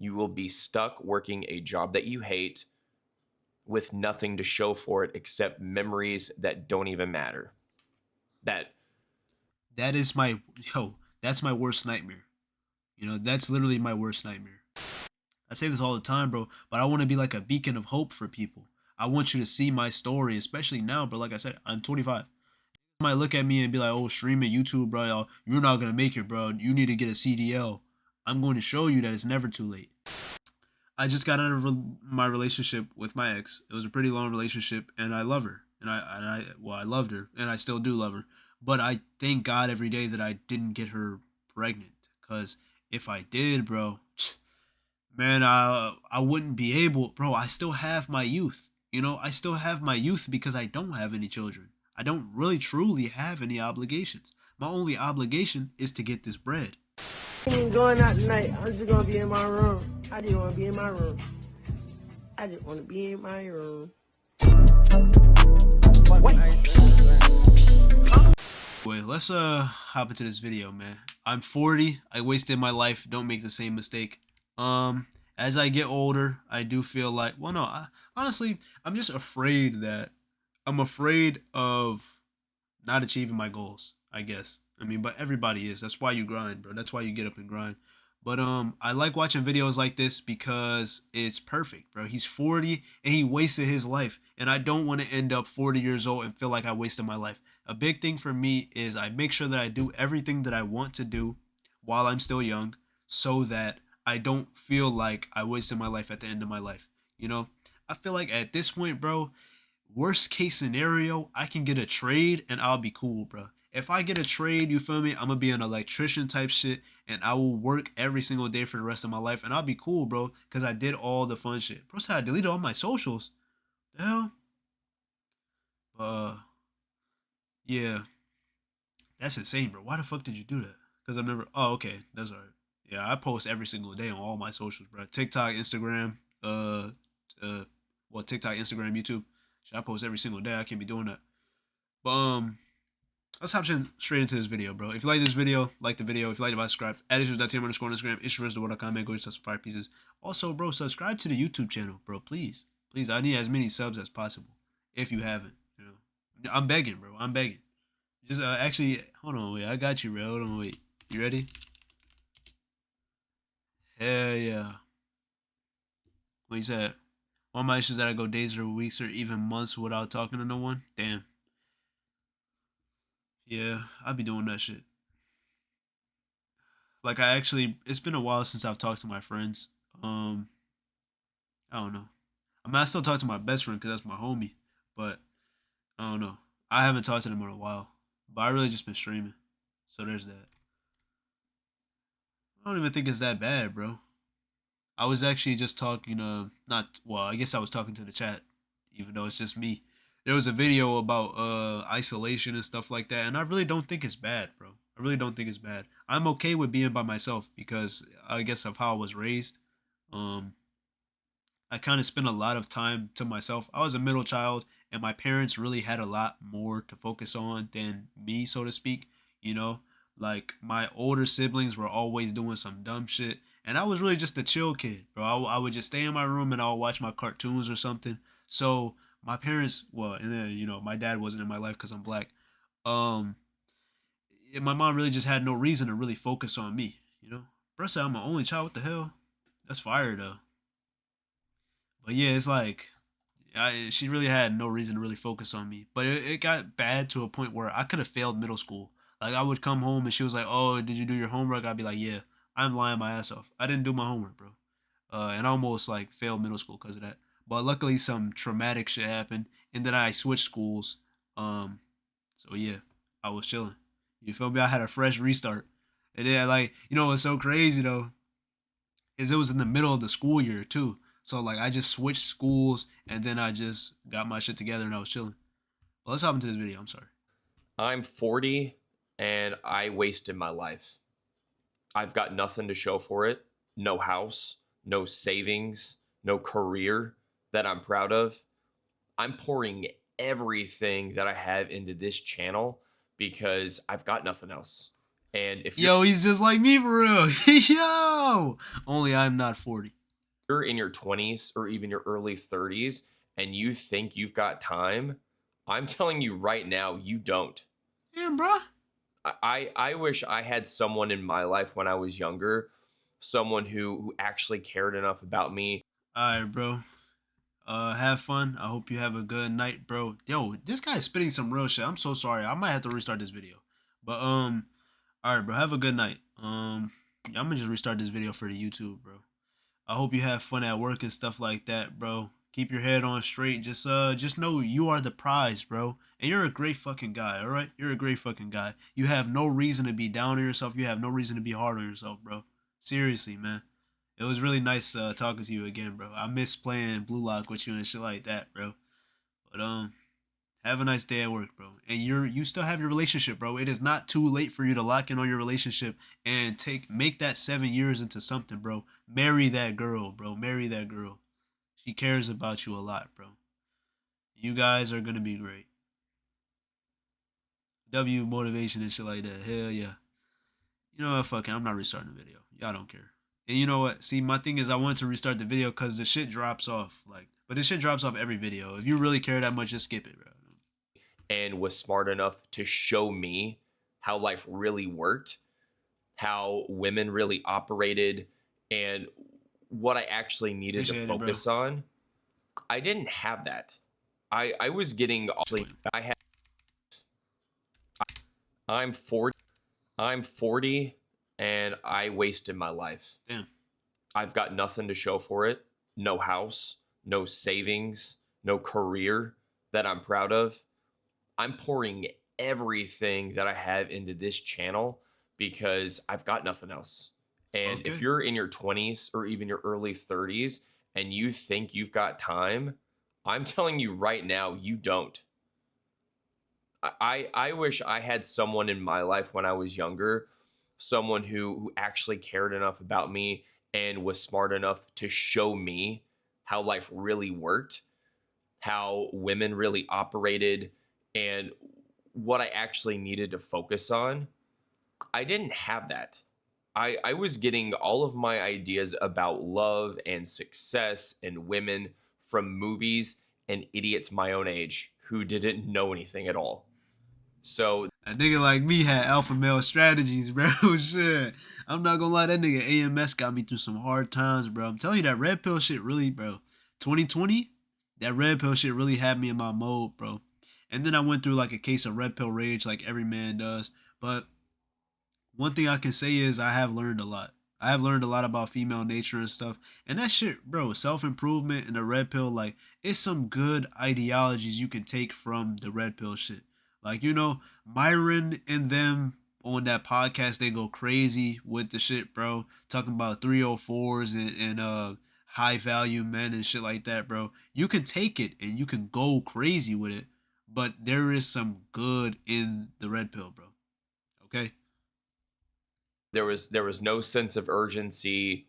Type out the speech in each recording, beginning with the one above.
you will be stuck working a job that you hate with nothing to show for it except memories that don't even matter. That That is my yo. That's my worst nightmare. You know, that's literally my worst nightmare. I say this all the time, bro, but I want to be like a beacon of hope for people. I want you to see my story, especially now, bro. Like I said, I'm 25. You might look at me and be like, "Oh, streaming YouTube, bro. You're not gonna make it, bro. You need to get a CDL." I'm going to show you that it's never too late. I just got out of my relationship with my ex. It was a pretty long relationship, and I love her, I loved her, and I still do love her. But I thank God every day that I didn't get her pregnant, cause if I did, bro, man, I wouldn't be able, bro. I still have my youth. You know, I still have my youth because I don't have any children. I don't really truly have any obligations. My only obligation is to get this bread. Ain't going out tonight. I'm just gonna be in my room. I just wanna be in my room. I just wanna be in my room. Wait, let's hop into this video, man. I'm 40. I wasted my life. Don't make the same mistake. As I get older, I do feel like, well, no, honestly, I'm just afraid that I'm afraid of not achieving my goals, I guess. I mean, but everybody is. That's why you grind, bro. That's why you get up and grind. But I like watching videos like this because it's perfect, bro. He's 40 and he wasted his life. And I don't want to end up 40 years old and feel like I wasted my life. A big thing for me is I make sure that I do everything that I want to do while I'm still young so that I don't feel like I wasted my life at the end of my life. You know, I feel like at this point, bro, worst case scenario, I can get a trade and I'll be cool, bro. If I get a trade, you feel me? I'm gonna be an electrician type shit and I will work every single day for the rest of my life and I'll be cool, bro, because I did all the fun shit. Bro said I deleted all my socials. The hell? Uh, yeah, that's insane, bro. Why the fuck did you do that? Because I've never. Oh, okay, that's alright. Yeah, I post every single day on all my socials, bro. TikTok, Instagram, uh, well, TikTok, Instagram, YouTube. Shit, I post every single day. I can't be doing that. But let's hop straight into this video, bro. If you like this video, like the video. If you like it, subscribe. At issues.team underscore on Instagram. Issues.com. Go to 5 pieces. Also, bro, subscribe to the YouTube channel, bro. Please, please. I need as many subs as possible. If you haven't, you know, I'm begging, bro. I'm begging. Just actually, hold on, wait. I got you, bro. Hold on, wait. You ready? Hell yeah. What you said? One of my issues that I go days or weeks or even months without talking to no one. Damn. Yeah, I be doing that shit. Like I actually, it's been a while since I've talked to my friends. Um, I don't know. I mean, I still talk to my best friend because that's my homie, but I don't know. I haven't talked to them in a while, but I really just been streaming. So there's that. I don't even think it's that bad, bro. I was actually just talking, not, well, I guess I was talking to the chat, even though it's just me. There was a video about isolation and stuff like that, and I really don't think it's bad, bro. I really don't think it's bad. I'm okay with being by myself because I guess of how I was raised. Um, I kind of spent a lot of time to myself. I was a middle child, and my parents really had a lot more to focus on than me, so to speak. You know, like my older siblings were always doing some dumb shit, and I was really just a chill kid, bro. I would just stay in my room and I'll watch my cartoons or something. So my parents, well, and then my dad wasn't in my life because I'm black. Um, my mom really just had no reason to really focus on me. Bro said I'm my only child. What the hell? That's fire though. But yeah, it's like she really had no reason to really focus on me. But it got bad to a point where I could have failed middle school. Like I would come home and she was like, "Oh, did you do your homework?" I'd be like, "Yeah." I'm lying my ass off. I didn't do my homework, bro. And I almost like failed middle school because of that. But luckily, some traumatic shit happened, and then I switched schools. Um, so yeah, I was chilling. You feel me? I had a fresh restart, and then like what's so crazy though is it was in the middle of the school year too. So like I just switched schools and then I just got my shit together and I was chilling. But let's hop into this video. I'm sorry. I'm 40 and I wasted my life. I've got nothing to show for it. No house, no savings, no career that I'm proud of. I'm pouring everything that I have into this channel because I've got nothing else. And if Yo, he's just like me for real. Yo, only I'm not 40. you're in your 20s or even your early 30s and you think you've got time, I'm telling you right now, you don't. Damn, bro. I wish I had someone in my life when I was younger, someone who actually cared enough about me. All right, bro. Have fun. I hope you have a good night, bro. Yo, this guy's spitting some real shit. I'm so sorry. I might have to restart this video. But all right, bro. Have a good night. I'm gonna just restart this video for the YouTube, bro. I hope you have fun at work and stuff like that, bro. Keep your head on straight. Just know you are the prize, bro. And you're a great fucking guy, all right? You're a great fucking guy. You have no reason to be down on yourself. You have no reason to be hard on yourself, bro. Seriously, man. It was really nice talking to you again, bro. I miss playing Blue Lock with you and shit like that, bro. But have a nice day at work, bro. And you still have your relationship, bro. It is not too late for you to lock in on your relationship and make that 7 years into something, bro. Marry that girl, bro. Marry that girl. She cares about you a lot, bro. You guys are gonna be great. W motivation and shit like that. Hell yeah. You know what? Fucking, I'm not restarting the video. Y'all don't care. And you know what? See, my thing is I wanted to restart the video because the shit drops off. But this shit drops off every video. If you really care that much, just skip it, bro. And was smart enough to show me how life really worked, how women really operated, and what I actually needed Appreciate to it, bro. focus on. I didn't have that. I was getting I'm 40 and I wasted my life. Damn. I've got nothing to show for it. No house, no savings, no career that I'm proud of. I'm pouring everything that I have into this channel because I've got nothing else. And Okay. if you're in your 20s or even your early 30s and you think you've got time, I'm telling you right now, you don't. I wish I had someone in my life when I was younger, someone who actually cared enough about me and was smart enough to show me how life really worked, how women really operated, and what I actually needed to focus on. I didn't have that. I was getting all of my ideas about love and success and women from movies and idiots my own age who didn't know anything at all. So A nigga like me had alpha male strategies, bro. Shit. I'm not gonna lie, that nigga AMS got me through some hard times, bro. I'm telling you, that red pill shit really, bro. 2020, that red pill shit really had me in my mode, bro. And then I went through like a case of red pill rage like every man does. But one thing I can say is I have learned a lot. I have learned a lot about female nature and stuff. And that shit, bro, self-improvement and the red pill, like, it's some good ideologies you can take from the red pill shit. Like, you know, Myron and them on that podcast, they go crazy with the shit, bro. Talking about 304s and high value men and shit like that, bro. You can take it and you can go crazy with it. But there is some good in the red pill, bro. Okay? there was no sense of urgency,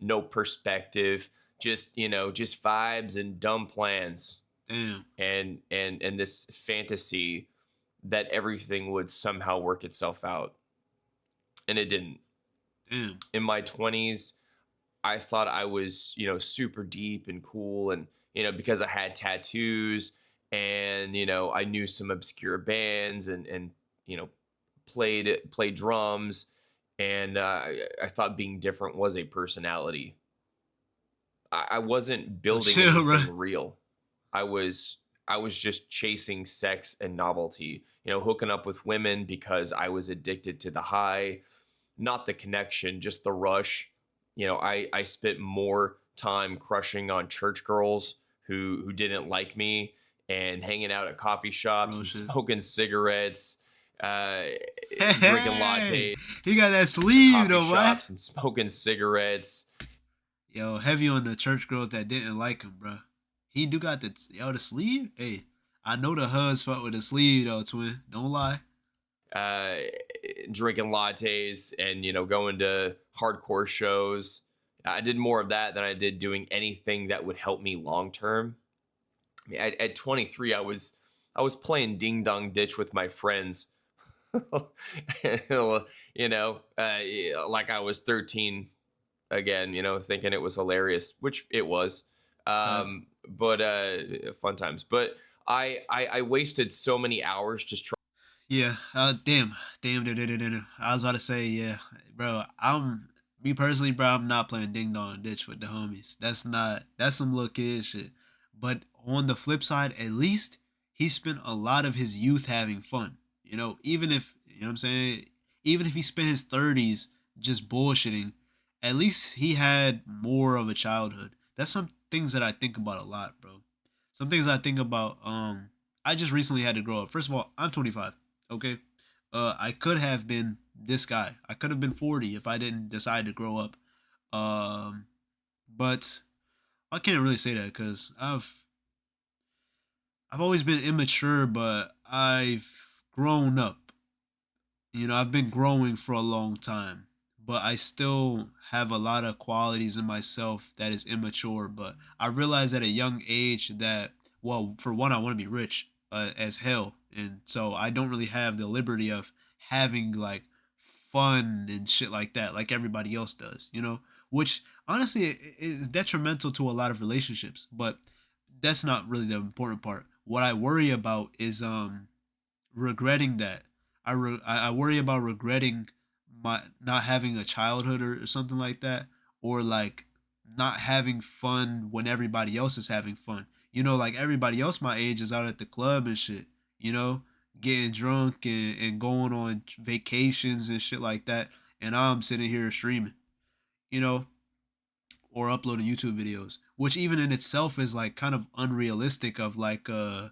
no perspective, just just vibes and dumb plans. Damn. And this fantasy that everything would somehow work itself out, and it didn't. Damn. In my 20s, I thought I was super deep and cool, and because I had tattoos and I knew some obscure bands and played drums, and I thought being different was a personality. I wasn't building chill, anything bro. real. I was just chasing sex and novelty, hooking up with women because I was addicted to the high, not the connection, just the rush. I spent more time crushing on church girls who didn't like me and hanging out at coffee shops and shit. smoking cigarettes, drinking lattes, He got that sleeve coffee though, right? shops and smoking cigarettes. Yo, heavy on the church girls that didn't like him, bro. He do got the sleeve. Hey, I know the hubs fuck with the sleeve though, twin. Don't lie. Drinking lattes and going to hardcore shows. I did more of that than I did doing anything that would help me long term. I mean, at 23, I was playing ding dong ditch with my friends Like I was 13 again, thinking it was hilarious, which it was. Uh, But fun times. But I wasted so many hours just trying. yeah. Damn. I was about to say, yeah, bro. Me personally, bro. I'm not playing ding dong ditch with the homies. That's some little kid shit. But on the flip side, at least he spent a lot of his youth having fun. Even if you know what I'm saying, even if he spent his 30s just bullshitting, at least he had more of a childhood. That's some things that I think about a lot, bro. Some things I think about. I just recently had to grow up. First of all, I'm 25. Okay. I could have been this guy. I could have been 40 if I didn't decide to grow up. Um, but I can't really say that because I've always been immature, but I've grown up. I've been growing for a long time, but I still have a lot of qualities in myself that is immature. But I realized at a young age that, well, for one, I want to be rich as hell. And so I don't really have the liberty of having like fun and shit like that, like everybody else does, which honestly is detrimental to a lot of relationships. But that's not really the important part. What I worry about is regretting that. I worry about regretting my not having a childhood or something like that, or like not having fun when everybody else is having fun. Like everybody else my age is out at the club and shit. You know, getting drunk and going on vacations and shit like that, and I'm sitting here streaming. You know, or uploading YouTube videos, which even in itself is like kind of unrealistic of like a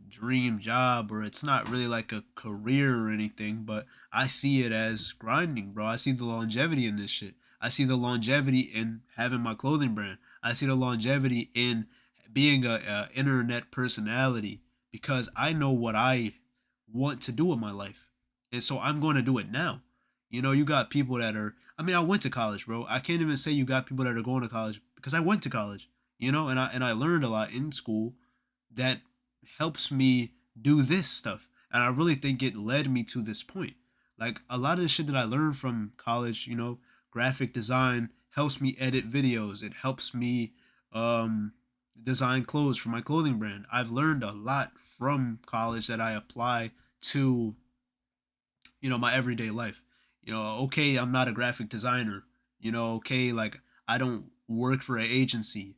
dream job, or it's not really like a career or anything, but I see it as grinding, bro. I see the longevity in this shit. I see the longevity in having my clothing brand. I see the longevity in being a internet personality because I know what I want to do with my life. And so I'm going to do it now. You got people that are, I mean, I went to college, bro. I can't even say you got people that are going to college because I went to college, and I learned a lot in school that helps me do this stuff. And I really think it led me to this point. Like a lot of the shit that I learned from college, graphic design helps me edit videos. It helps me um design clothes for my clothing brand. I've learned a lot from college that I apply to my everyday life. Okay, I'm not a graphic designer. Okay, like I don't work for an agency,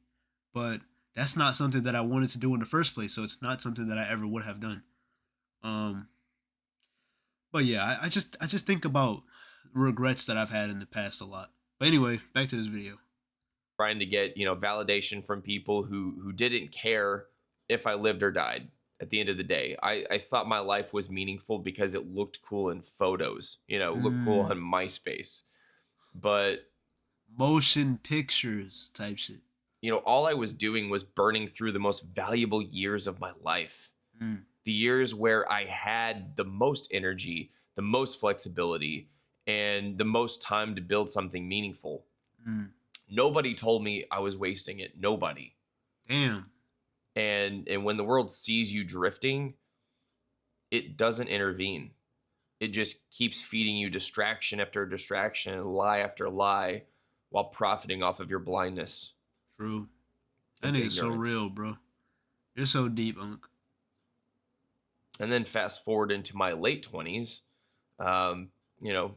but that's not something that I wanted to do in the first place. So it's not something that I ever would have done. Um, but yeah, I just think about regrets that I've had in the past a lot. But anyway, back to this video. Trying to get validation from people who didn't care if I lived or died. At the end of the day, I thought my life was meaningful because it looked cool in photos, looked cool Mm, on MySpace. But motion pictures type shit. all I was doing was burning through the most valuable years of my life, Mm, the years where I had the most energy, the most flexibility, and the most time to build something meaningful. mm. Nobody told me I was wasting it. Nobody. Damn. And when the world sees you drifting, it doesn't intervene. It just keeps feeding you distraction after distraction, lie after lie, while profiting off of your blindness True. That and nigga's so ignorance. real, bro. You're so deep, Unc. And then fast forward into my late 20s, um, you know,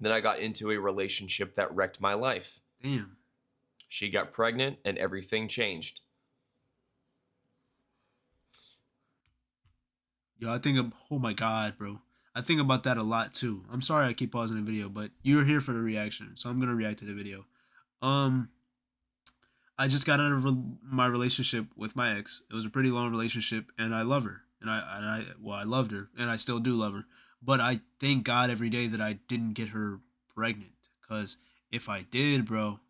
then I got into a relationship that wrecked my life. Damn. She got pregnant and everything changed. Yo, I think of, oh my god, bro. I think about that a lot too. I'm sorry I keep pausing the video, but you're here for the reaction, so I'm gonna react to the video. Um, I just got out of my relationship with my ex. It was a pretty long relationship, and I love her, well, I loved her, and I still do love her. But I thank God every day that I didn't get her pregnant, cause if I did, bro,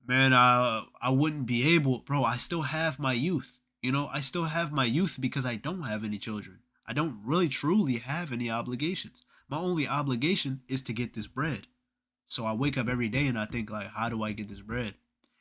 man, I wouldn't be able, bro. I still have my youth. I still have my youth because I don't have any children. I don't really truly have any obligations. My only obligation is to get this bread. So I wake up every day and I think like, how do I get this bread?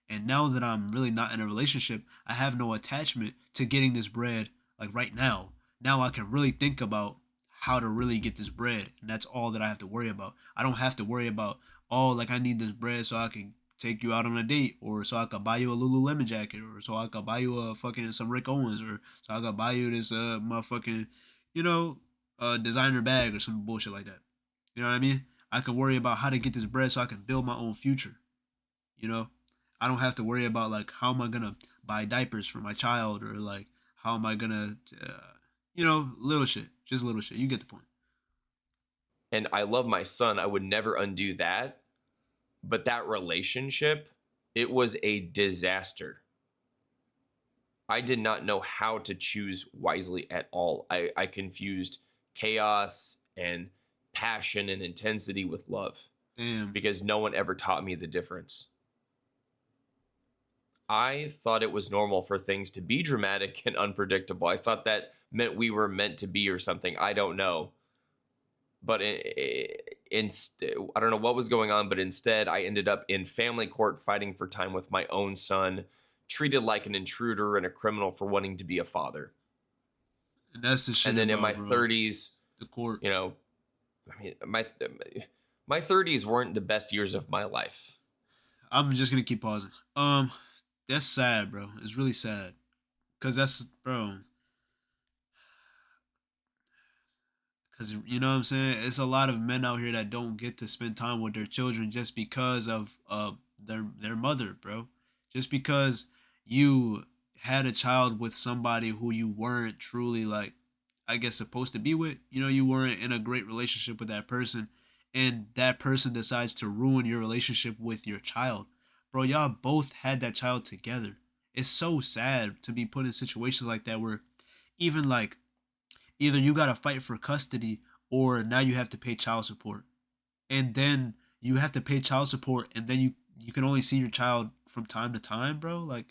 And now that I'm really not in a relationship, I have no attachment to getting this bread like right now. Now I can really think about how to really get this bread, and that's all that I have to worry about. I don't have to worry about, oh, like I need this bread so I can take you out on a date, or so I could buy you a Lululemon jacket, or so I could buy you a fucking some Rick Owens, or so I could buy you this motherfucking, you know, designer bag or some bullshit like that. You know what I mean? I can worry about how to get this bread so I can build my own future. You know, I don't have to worry about like how am I gonna buy diapers for my child, or like how am I gonna, little shit, just little shit. You get the point. And I love my son. I would never undo that. But that relationship, it was a disaster. I did not know how to choose wisely at all. I confused chaos and passion and intensity with love Damn. because no one ever taught me the difference. I thought it was normal for things to be dramatic and unpredictable. I thought that meant we were meant to be or something. I don't know. But instead, I don't know what was going on, but instead I ended up in family court fighting for time with my own son, treated like an intruder and a criminal for wanting to be a father. And that's the shit. And then in my bro. 30s, the court. you know, I mean, my 30s weren't the best years of my life. I'm just gonna keep pausing. That's sad, bro. It's really sad, cause that's, bro. Cause you know what I'm saying. It's a lot of men out here that don't get to spend time with their children just because of their mother, bro. Just because you had a child with somebody who you weren't truly, like, I guess, supposed to be with. You know, you weren't in a great relationship with that person, and that person decides to ruin your relationship with your child. Bro, y'all both had that child together. It's so sad to be put in situations like that where even like either you got to fight for custody, or now you have to pay child support. And then you have to pay child support, and then you can only see your child from time to time, bro. Like,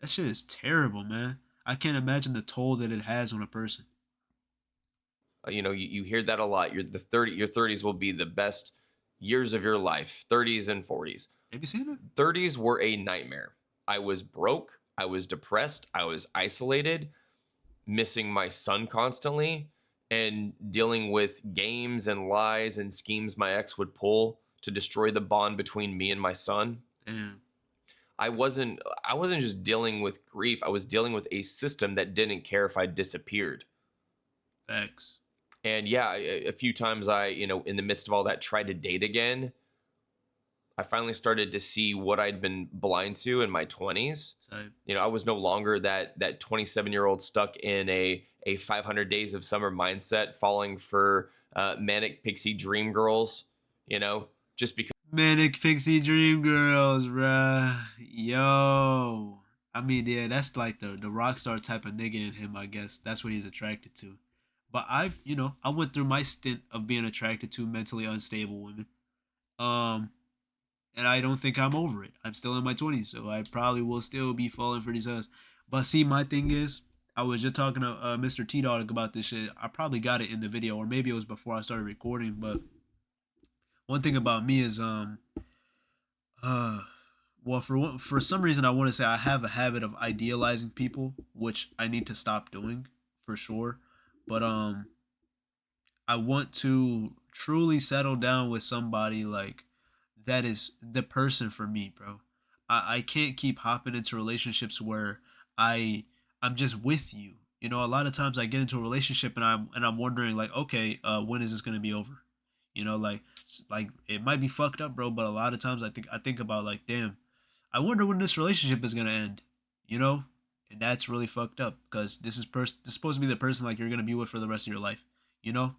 that shit is terrible, man. I can't imagine the toll that it has on a person. You hear that a lot. Your 30s will be the best years of your life. 30s and 40s. Have you seen it? 30s were a nightmare. I was broke. I was depressed. I was isolated, missing my son constantly, and dealing with games and lies and schemes my ex would pull to destroy the bond between me and my son. Damn. I wasn't just dealing with grief. I was dealing with a system that didn't care if I disappeared. Facts. And yeah, a few times I, in the midst of all that, tried to date again. I finally started to see what I'd been blind to in my 20s. Type. I was no longer that 27-year-old stuck in a 500 days of summer mindset, falling for manic pixie dream girls, just because. Manic pixie dream girls, bruh. Yo. I mean, yeah, that's like the rock star type of nigga in him, I guess. That's what he's attracted to. But I went through my stint of being attracted to mentally unstable women. And I don't think I'm over it. I'm still in my 20s, so I probably will still be falling for these hoes. But see, my thing is, I was just talking to Mr. T-Dog about this shit. I probably got it in the video, or maybe it was before I started recording. But one thing about me is, well, for some reason, I want to say I have a habit of idealizing people, which I need to stop doing for sure. But I want to truly settle down with somebody like that is the person for me, bro. I can't keep hopping into relationships where I'm just with you. You know, a lot of times I get into a relationship and I'm wondering like, okay, when is this gonna be over? You know, like it might be fucked up, bro, but a lot of times I think about like, damn, I wonder when this relationship is gonna end. You know, and that's really fucked up because this is supposed to be the person like you're gonna be with for the rest of your life. You know,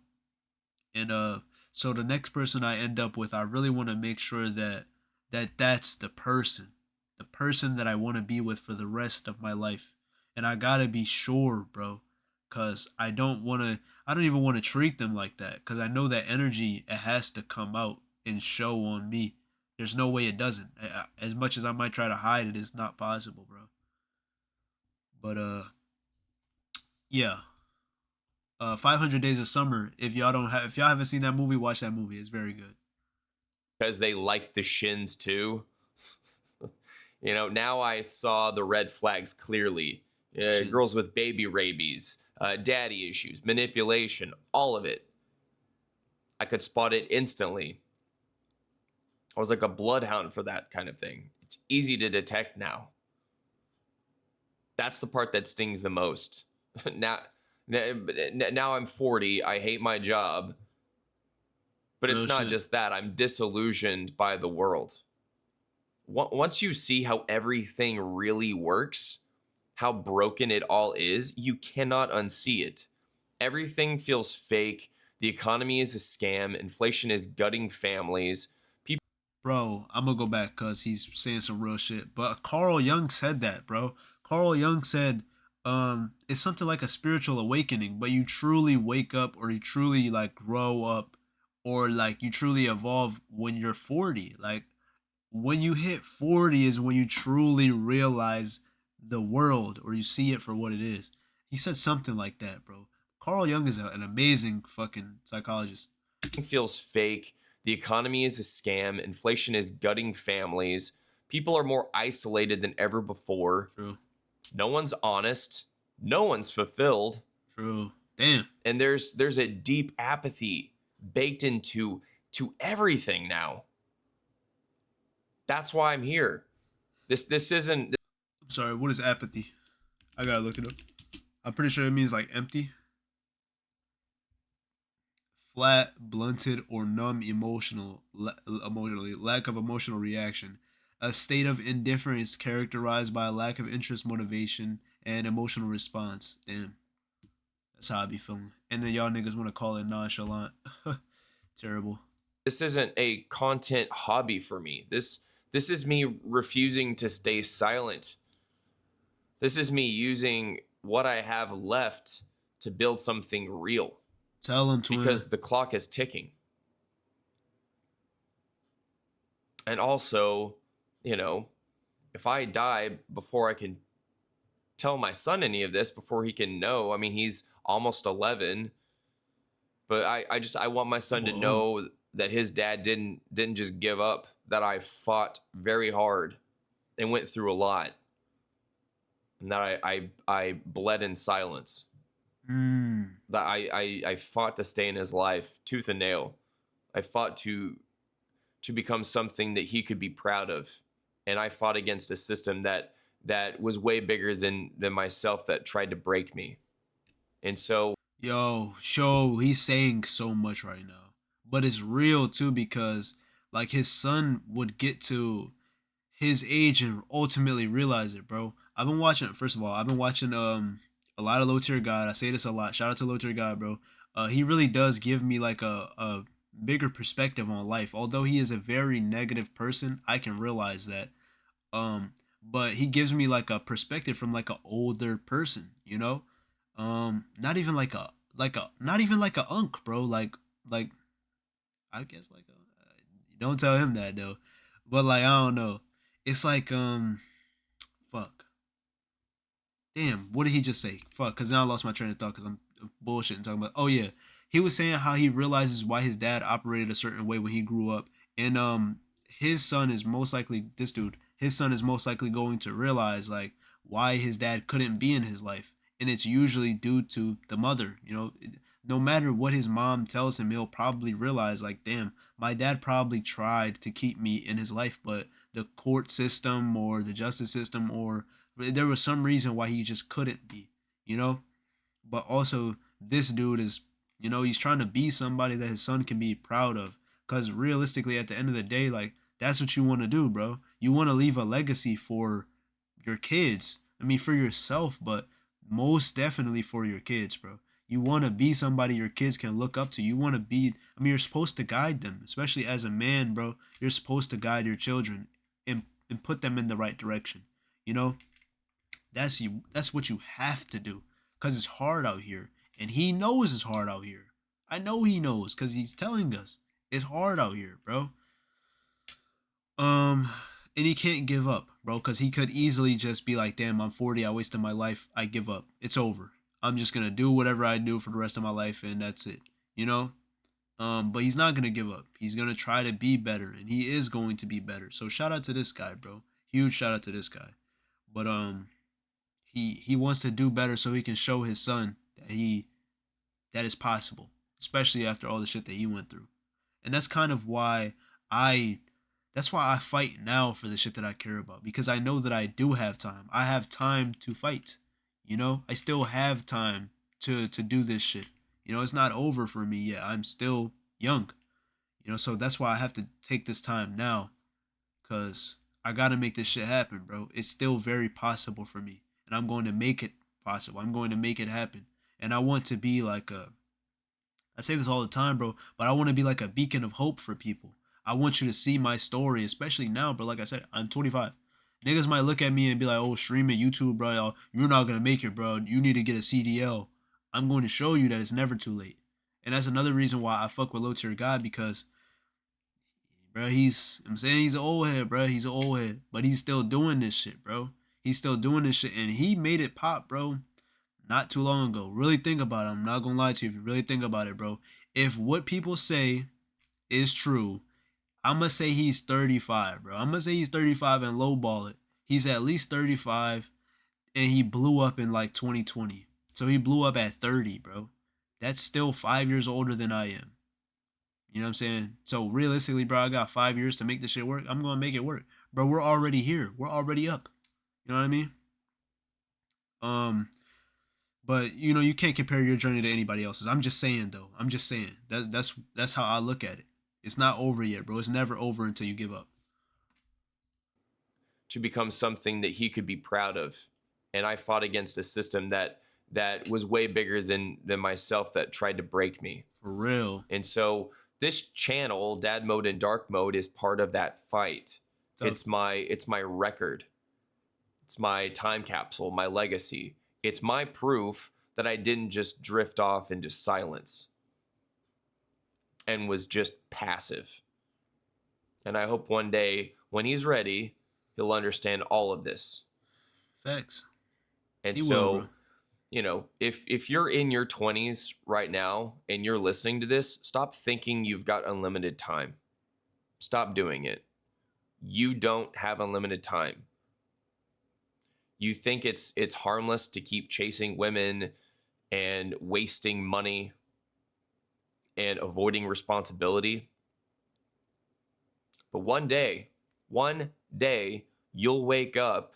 and so the next person I end up with, I really want to make sure that's the person that I want to be with for the rest of my life. And I gotta be sure, bro, cause I don't even want to treat them like that, cause I know that energy, it has to come out and show on me. There's no way it doesn't. As much as I might try to hide it, it's not possible, bro. But yeah. 500 Days of Summer. If y'all haven't seen that movie, watch that movie. It's very good. Because they like the shins too. Now I saw the red flags clearly. Girls with baby rabies, daddy issues, manipulation, all of it. I could spot it instantly. I was like a bloodhound for that kind of thing. It's easy to detect now. That's the part that stings the most. now, now I'm 40. I hate my job. But Real it's not shit. just that. I'm disillusioned by the world. Once you see how everything really works, how broken it all is, you cannot unsee it. Everything feels fake. The economy is a scam. Inflation is gutting families. Bro, I'm gonna go back because he's saying some real shit. But Carl Jung said that, bro. Carl Jung said, it's something like a spiritual awakening, but you truly wake up or you truly like grow up or like you truly evolve when you're 40. Like when you hit 40 is when you truly realize the world or you see it for what it is. He said something like that, bro. Carl Jung is an amazing fucking psychologist. Feels fake. The economy is a scam. Inflation is gutting families. People are more isolated than ever before. True. No one's honest. No one's fulfilled. True. Damn. And there's a deep apathy baked into everything now. That's why I'm here. This isn't. I'm sorry, what is apathy? I gotta look it up. I'm pretty sure it means like empty, flat, blunted, or numb emotionally, lack of emotional reaction. A state of indifference characterized by a lack of interest, motivation, and emotional response. Damn, that's how I be feeling. And then y'all niggas want to call it nonchalant. Terrible. This isn't a content hobby for me. This is me refusing to stay silent. This is me using what I have left to build something real. Tell him, twin. Because the clock is ticking. And also, if I die before I can tell my son any of this, before he can know, I mean, he's almost 11, but I want my son to know that his dad didn't just give up, that I fought very hard and went through a lot, and that I bled in silence. That I fought to stay in his life tooth and nail. I fought to become something that he could be proud of, and I fought against a system that was way bigger than myself, that tried to break me. And so, he's saying so much right now, but it's real too, because like his son would get to his age and ultimately realize it, bro. First of all, I've been watching a lot of Low Tier God. I say this a lot. Shout out to Low Tier God, bro. He really does give me like a bigger perspective on life. Although he is a very negative person, I can realize that. But he gives me like a perspective from like an older person, not even like a not even like a unk, bro. Like I guess like don't tell him that though. But like I don't know. It's like fuck. Damn, what did he just say? Fuck, because now I lost my train of thought because I'm bullshitting talking about. Oh yeah, he was saying how he realizes why his dad operated a certain way when he grew up, and his son is most likely His son is most likely going to realize like why his dad couldn't be in his life, and it's usually due to the mother. No matter what his mom tells him, he'll probably realize like, damn, my dad probably tried to keep me in his life, but the court system or the justice system or there was some reason why he just couldn't be, But also, this dude is, he's trying to be somebody that his son can be proud of. Because realistically, at the end of the day, like, that's what you want to do, bro. You want to leave a legacy for your kids. I mean, for yourself, but most definitely for your kids, bro. You want to be somebody your kids can look up to. You want to be, you're supposed to guide them, especially as a man, bro. You're supposed to guide your children and put them in the right direction, That's what you have to do, because it's hard out here, and he knows it's hard out here. I know he knows, because he's telling us it's hard out here, bro. And he can't give up, bro, because he could easily just be like, damn, I'm 40, I wasted my life, I give up, it's over, I'm just gonna do whatever I do for the rest of my life, and that's it, but he's not gonna give up. He's gonna try to be better, and he is going to be better. So shout out to this guy, bro. Huge shout out to this guy. But he wants to do better so he can show his son that that is possible, especially after all the shit that he went through. And that's kind of why I that's why I fight now for the shit that I care about, because I know that I do have time. I have time to fight. I still have time to do this shit. It's not over for me yet. I'm still young. So that's why I have to take this time now, cuz I got to make this shit happen, bro. It's still very possible for me, and I'm going to make it possible. I'm going to make it happen. And I want to be like I say this all the time, bro, but I want to be like a beacon of hope for people. I want you to see my story, especially now, bro. Like I said, I'm 25. Niggas might look at me and be like, oh, streaming YouTube, bro, you're not going to make it, bro. You need to get a CDL. I'm going to show you that it's never too late. And that's another reason why I fuck with Low Tier God, because, bro, I'm saying he's an old head, bro. He's an old head, but he's still doing this shit, bro. He's still doing this shit, and he made it pop, bro, not too long ago. Really think about it. I'm not gonna lie to you. If you really think about it, bro, if what people say is true, I'm gonna say he's 35, bro. I'm gonna say he's 35 and lowball it. He's at least 35, and he blew up in like 2020. So he blew up at 30, bro. That's still 5 years older than I am. You know what I'm saying? So realistically, bro, I got 5 years to make this shit work. I'm gonna make it work, bro. We're already here. We're already up. You know what I mean? But you can't compare your journey to anybody else's. I'm just saying, though. I'm just saying. That's how I look at it. It's not over yet, bro. It's never over until you give up. To become something that he could be proud of. And I fought against a system that was way bigger than myself, that tried to break me. For real. And so this channel, Dad Mode and Dark Mode, is part of that fight. It's my record. It's my time capsule, my legacy. It's my proof that I didn't just drift off into silence and was just passive. And I hope one day, when he's ready, he'll understand all of this. Facts. And so, if you're in your 20s right now and you're listening to this, stop thinking you've got unlimited time. Stop doing it. You don't have unlimited time. You think it's harmless to keep chasing women and wasting money and avoiding responsibility. But one day, you'll wake up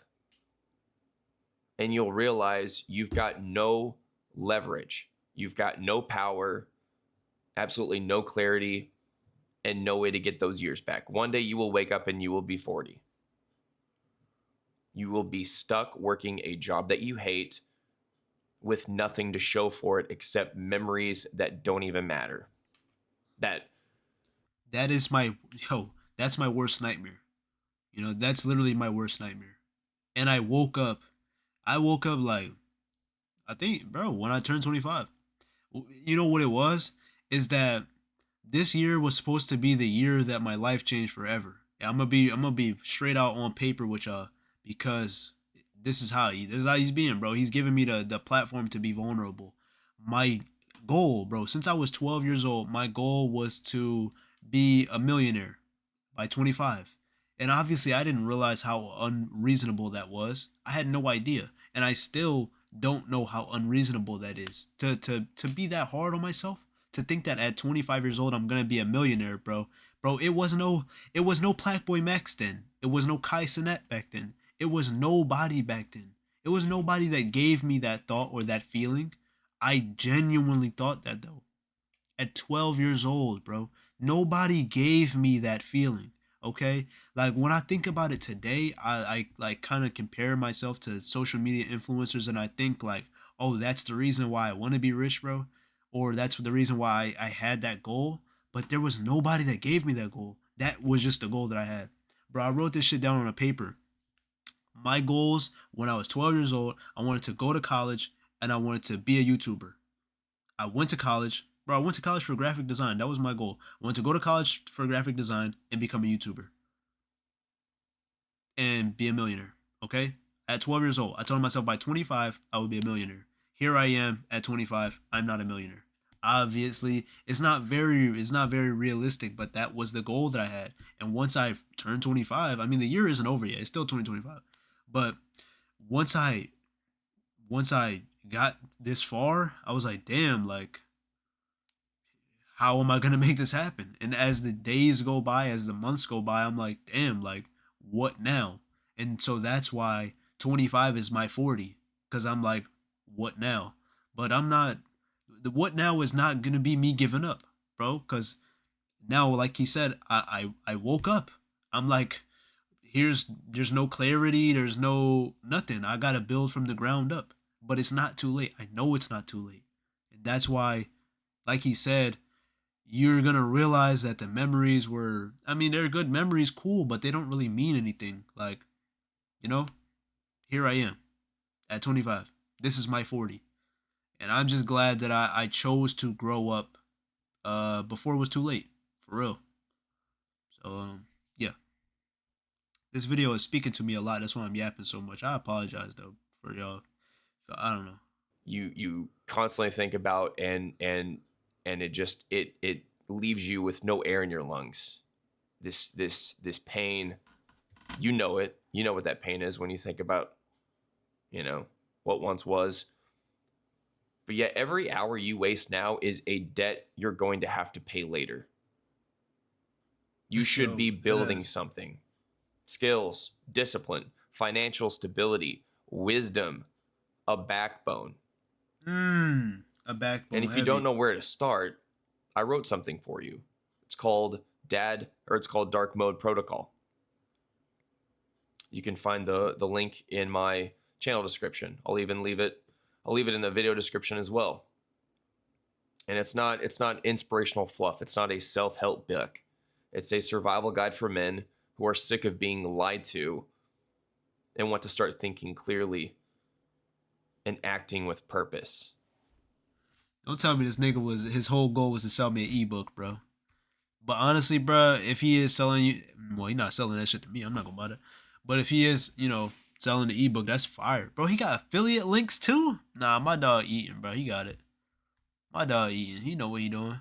and you'll realize you've got no leverage. You've got no power, absolutely no clarity, and no way to get those years back. One day you will wake up and you will be 40. You will be stuck working a job that you hate with nothing to show for it except memories that don't even matter. That's my worst nightmare. That's literally my worst nightmare. And I woke up like, I think, bro, when I turned 25. You know what it was? Is that this year was supposed to be the year that my life changed forever. I'm gonna be straight out on paper with y'all, because this is how he's being, bro. He's giving me the platform to be vulnerable. My goal, bro, since I was 12 years old, my goal was to be a millionaire by 25. And obviously I didn't realize how unreasonable that was. I had no idea. And I still don't know how unreasonable that is. To be that hard on myself, to think that at 25 years old I'm gonna be a millionaire, bro. Bro, it was no Plaqueboy Max then. It was no Kai Cenat back then. It was nobody back then. It was nobody that gave me that thought or that feeling. I genuinely thought that, though. At 12 years old, bro. Nobody gave me that feeling, okay? Like, when I think about it today, I like kind of compare myself to social media influencers, and I think like, oh, that's the reason why I want to be rich, bro. Or that's the reason why I had that goal. But there was nobody that gave me that goal. That was just the goal that I had. Bro, I wrote this shit down on a paper. My goals when I was 12 years old, I wanted to go to college and I wanted to be a YouTuber. I went to college. Bro, I went to college for graphic design. That was my goal. I wanted to go to college for graphic design and become a YouTuber. And be a millionaire, okay? At 12 years old, I told myself by 25, I would be a millionaire. Here I am at 25, I'm not a millionaire. Obviously, it's not very realistic, but that was the goal that I had. And once I turned 25, I mean, the year isn't over yet. It's still 2025. But once I got this far, I was like, damn, like, how am I gonna make this happen? And as the days go by, as the months go by, I'm like, damn, like, what now? And so that's why 25 is my 40, because I'm like, what now? But I'm not. The what now is not gonna be me giving up, bro. Because now, like he said, I woke up. I'm like, there's no clarity, there's no nothing. I gotta build from the ground up. But it's not too late. I know it's not too late. And that's why, like he said, you're gonna realize that the memories were, I mean, they're good memories, cool, but they don't really mean anything. Like, you know, here I am at 25. This is my 40. And I'm just glad that I chose to grow up before it was too late. For real. So yeah. This video is speaking to me a lot. That's why I'm yapping so much. I apologize though for y'all. I don't know. You constantly think about, and it just it leaves you with no air in your lungs. This pain, you know it. You know what that pain is when you think about, what once was. But yet every hour you waste now is a debt you're going to have to pay later. You should be building something. Skills, discipline, financial stability, wisdom, a backbone. A backbone. And if you don't know where to start, I wrote something for you. It's called Dark Mode Protocol. You can find the link in my channel description. I'll leave it in the video description as well. And it's not inspirational fluff. It's not a self-help book. It's a survival guide for men who are sick of being lied to and want to start thinking clearly and acting with purpose. Don't tell me this nigga his whole goal was to sell me an ebook, bro. But honestly, bro, if he is selling you, well, he's not selling that shit to me. I'm not gonna buy that. But if he is, selling the ebook, that's fire, bro. He got affiliate links too. Nah, my dog eating, bro. He got it. My dog eating. He know what he doing.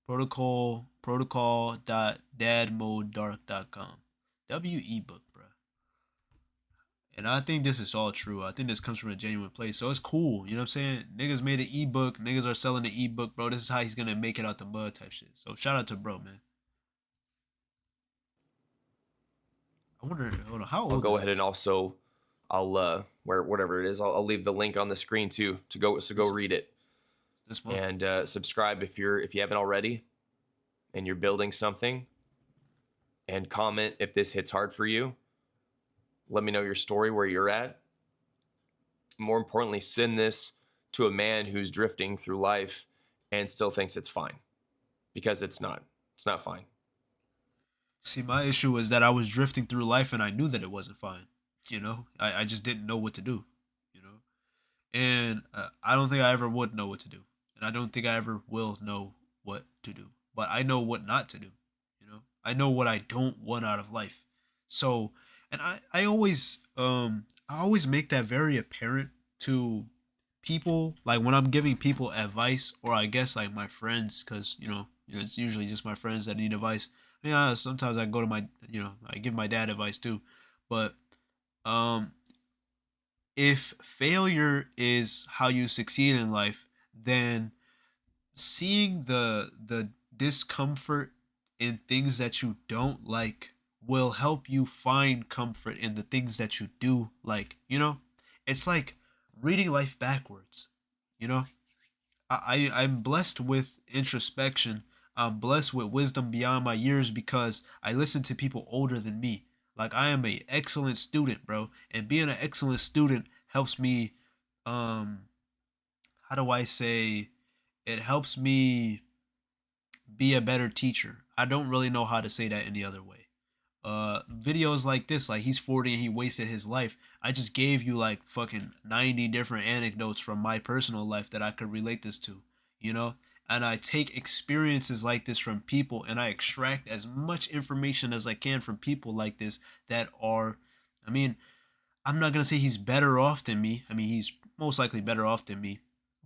Protocol.dadmodedark.com. ebook, bro. And I think this is all true. I think this comes from a genuine place. So it's cool. You know what I'm saying? Niggas made an ebook. Niggas are selling the ebook, bro. This is how he's gonna make it out the mud type shit. So shout out to bro, man. I wonder, hold on, how old I'll go is ahead this? and also whatever it is, I'll leave the link on the screen too to go read it. This one? And subscribe if you haven't already and you're building something, and comment if this hits hard for you. Let me know your story, where you're at. More importantly, send this to a man who's drifting through life and still thinks it's fine, because it's not fine. See, my issue is that I was drifting through life and I knew that it wasn't fine. I just didn't know what to do, and I don't think I ever would know what to do. And I don't think I ever will know what to do. But I know what not to do. I know what I don't want out of life. So, and I always make that very apparent to people, like when I'm giving people advice, or I guess like my friends, because it's usually just my friends that need advice. Yeah, sometimes I go to my, I give my dad advice too. But um if failure is how you succeed in life, then seeing the discomfort in things that you don't like will help you find comfort in the things that you do like. It's like reading life backwards. you know I'm blessed with introspection. I'm blessed with wisdom beyond my years because I listen to people older than me. Like, I am a excellent student, bro, and being an excellent student helps me. Um, how do I say? It helps me be a better teacher. I don't really know how to say that any other way. Videos like this, like he's 40 and he wasted his life. I just gave you like fucking 90 different anecdotes from my personal life that I could relate this to, you know? And I take experiences like this from people and I extract as much information as I can from people like this that are, I mean, I'm not going to say he's better off than me. I mean, he's most likely better off than me,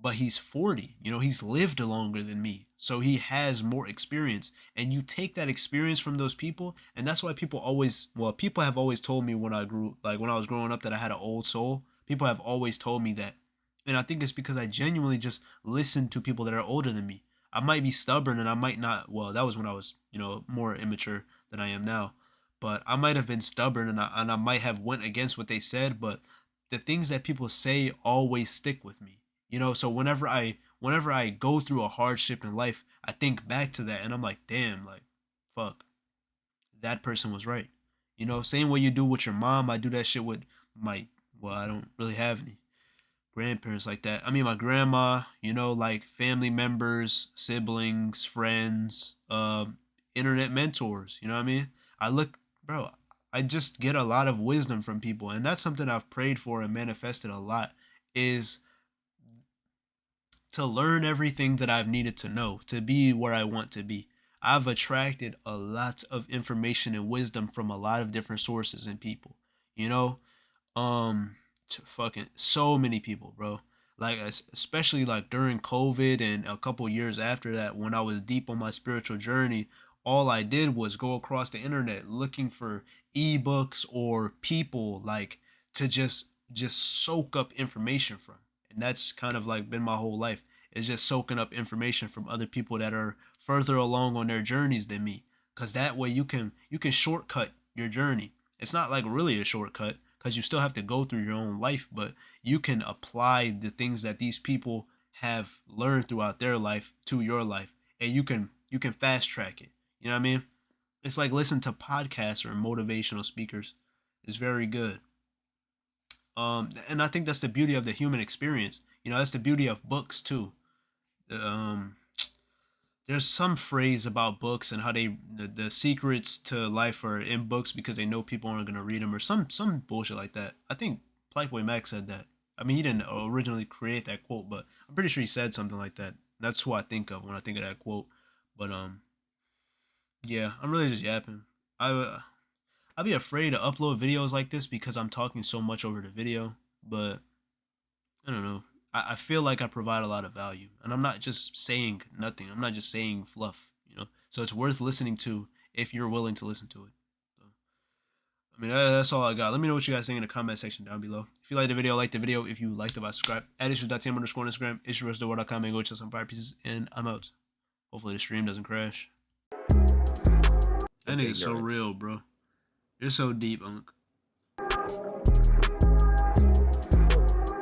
but he's 40. You know, he's lived longer than me. So he has more experience. And you take that experience from those people. And that's why people have always told me when I was growing up that I had an old soul. People have always told me that. And I think it's because I genuinely just listen to people that are older than me. I might be stubborn and I might not, well, that was when I was, more immature than I am now. But I might have been stubborn and I might have went against what they said, but the things that people say always stick with me. So whenever I go through a hardship in life, I think back to that and I'm like, damn, like, fuck, that person was right. Same way you do with your mom, I do that shit with my, well, I don't really have any grandparents like that. I mean, my grandma, like family members, siblings, friends, internet mentors. You know what I mean? Bro, I just get a lot of wisdom from people, and that's something I've prayed for and manifested a lot. Is to learn everything that I've needed to know to be where I want to be. I've attracted a lot of information and wisdom from a lot of different sources and people. You know, to fucking so many people, bro. Like especially like during COVID and a couple years after that, when I was deep on my spiritual journey, all I did was go across the internet looking for ebooks or people like to just soak up information from. And that's kind of like been my whole life, is just soaking up information from other people that are further along on their journeys than me, cuz that way you can shortcut your journey. It's not like really a shortcut because you still have to go through your own life, but you can apply the things that these people have learned throughout their life to your life, and you can fast track it. You know what I mean? It's like listen to podcasts or motivational speakers. It's very good. And I think that's the beauty of the human experience. That's the beauty of books too. Um, there's some phrase about books and how the secrets to life are in books because they know people aren't gonna read them, or some bullshit like that. I think Playboy Mac said that. I mean, he didn't originally create that quote, but I'm pretty sure he said something like that. That's who I think of when I think of that quote. But yeah, I'm really just yapping. I'd be afraid to upload videos like this because I'm talking so much over the video, but I don't know. I feel like I provide a lot of value, and I'm not just saying nothing. I'm not just saying fluff. So it's worth listening to if you're willing to listen to it. So, I mean, that's all I got. Let me know what you guys think in the comment section down below. If you like the video, like the video. If you liked it, subscribe. At issues.tm underscore on Instagram, issues.com, and go check some fire pieces, and I'm out. Hopefully the stream doesn't crash. That nigga's so real, bro. You're so deep, Unc.